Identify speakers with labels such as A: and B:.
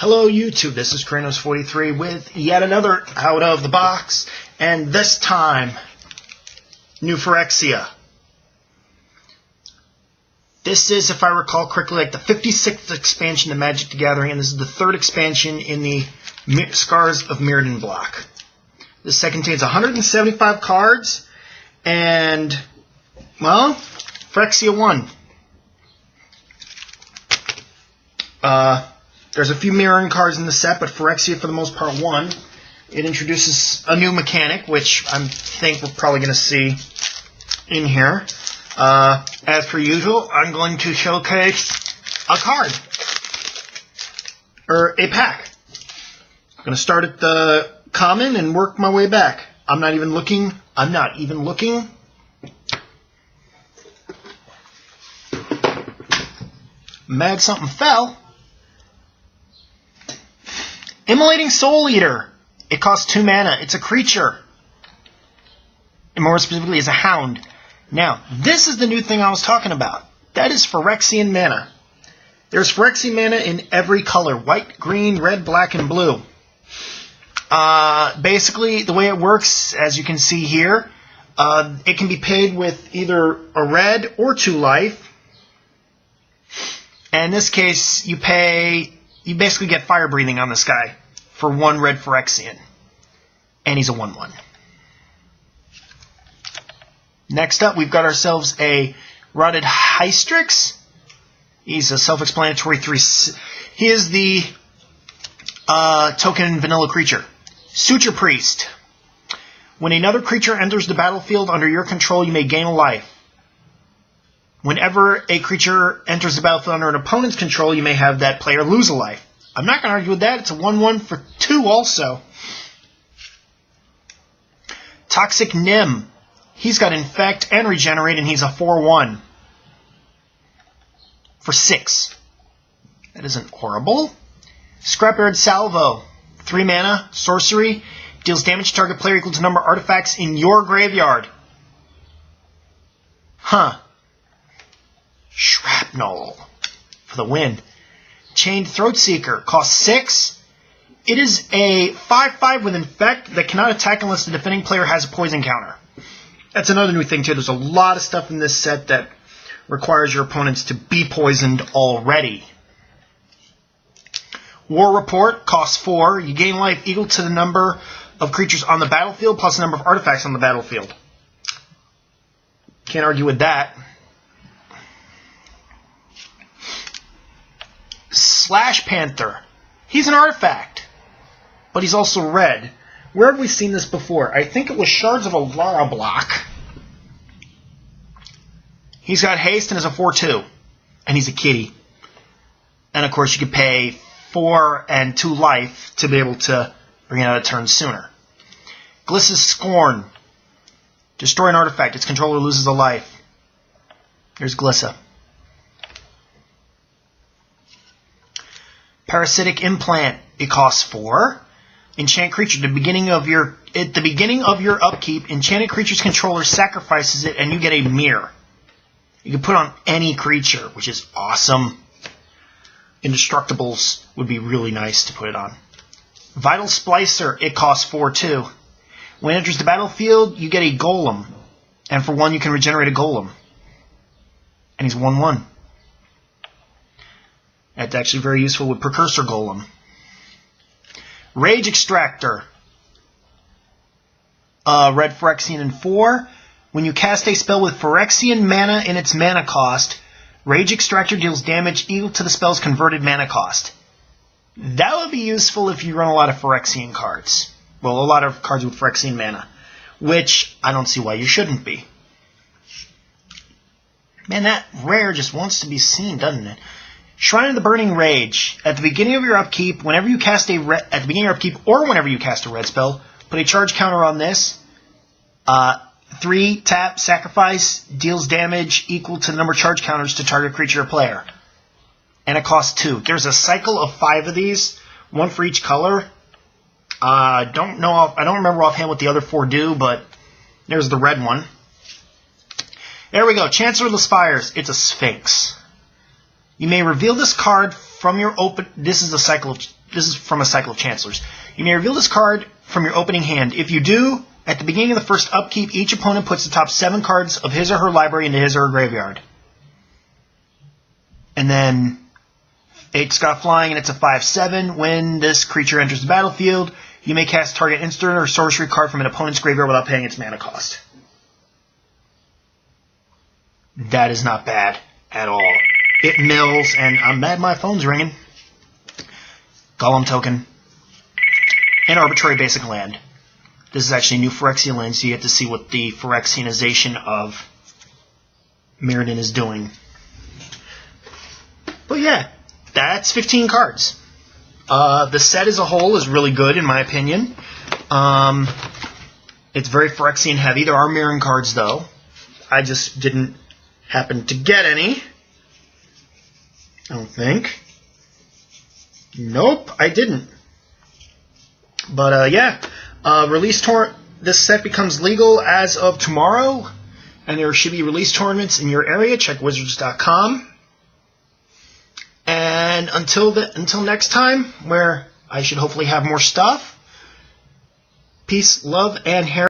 A: Hello YouTube, this is Kranos43 with yet another out of the box, and this time, new Phyrexia. This is, if I recall correctly, like the 56th expansion to Magic the Gathering, and this is the 3rd expansion in the Scars of Mirrodin block. This set contains 175 cards, and, well, Phyrexia 1. There's a few mirroring cards in the set, but Phyrexia, for the most part, won. It introduces a new mechanic, which I think we're probably going to see in here. As per usual, I'm going to showcase a card. Or a pack. I'm going to start at the common and work my way back. I'm not even looking. Mad something fell. Immolating Soul Eater. It costs 2 mana. It's a creature. And more specifically, it's a hound. Now, this is the new thing I was talking about. That is Phyrexian mana. There's Phyrexian mana in every color. White, green, red, black, and blue. Basically, the way it works, as you can see here, it can be paid with either a red or 2 life. And in this case, you basically get fire breathing on this guy for 1 red Phyrexian. And he's a 1/1. Next up, we've got ourselves a Rotted Hystrix. He's a self-explanatory 3. He is the token vanilla creature. Suture Priest. When another creature enters the battlefield under your control, you may gain a life. Whenever a creature enters the battlefield under an opponent's control, you may have that player lose a life. I'm not going to argue with that. It's a 1/1 for 2 also. Toxic Nim. He's got Infect and Regenerate, and he's a 4/1 for 6. That isn't horrible. Scrapyard Salvo. 3 mana, sorcery. Deals damage to target player equal to number of artifacts in your graveyard. Huh. Shrapnel for the win. Chained Throatseeker costs 6. It is a 5/5 with Infect that cannot attack unless the defending player has a poison counter. That's another new thing too. There's a lot of stuff in this set that requires your opponents to be poisoned already. War Report costs 4. You gain life equal to the number of creatures on the battlefield plus the number of artifacts on the battlefield. Can't argue with that. Slash Panther. He's an artifact, but he's also red. Where have we seen this before? I think it was Shards of Alara block. He's got haste and is a 4/2, and he's a kitty. And of course, you could pay 4 and 2 life to be able to bring it out a turn sooner. Gliss's Scorn. Destroy an artifact. Its controller loses a life. Here's Glissa. Parasitic Implant. It costs 4. Enchant creature. At the beginning of your upkeep, enchanted creature's controller sacrifices it, and you get a mirror. You can put on any creature, which is awesome. Indestructibles would be really nice to put it on. Vital Splicer. It costs 4 too. When it enters the battlefield, you get a golem, and for 1 you can regenerate a golem. And he's 1/1. That's actually very useful with Precursor Golem. Rage Extractor. Red Phyrexian in 4. When you cast a spell with Phyrexian mana in its mana cost, Rage Extractor deals damage equal to the spell's converted mana cost. That would be useful if you run a lot of Phyrexian cards. Well, a lot of cards with Phyrexian mana, which I don't see why you shouldn't be. Man, that rare just wants to be seen, doesn't it? Shrine of the Burning Rage. At the beginning of your upkeep, whenever you cast a red spell, put a charge counter on this. 3 tap sacrifice deals damage equal to the number of charge counters to target creature or player, and it costs 2. There's a cycle of 5 of these, 1 for each color. I don't remember offhand what the other 4 do, but there's the red one. There we go. Chancellor of the Spires. It's a Sphinx. You may reveal this card from your open. This is from a cycle of Chancellors. You may reveal this card from your opening hand. If you do, at the beginning of the first upkeep, each opponent puts the top 7 cards of his or her library into his or her graveyard. And then it's got flying, and it's a 5/7. When this creature enters the battlefield, you may cast target instant or sorcery card from an opponent's graveyard without paying its mana cost. That is not bad at all. It mills, and I'm mad my phone's ringing. Golem token. And arbitrary basic land. This is actually new Phyrexia land, so you get to see what the Phyrexianization of Mirrodin is doing. But yeah, that's 15 cards. The set as a whole is really good, in my opinion. It's very Phyrexian heavy. There are mirroring cards, though. I just didn't happen to get any. I don't think. Nope, I didn't. But yeah, this set becomes legal as of tomorrow, and there should be release tournaments in your area. Check wizards.com. And until next time, where I should hopefully have more stuff. Peace, love, and hair.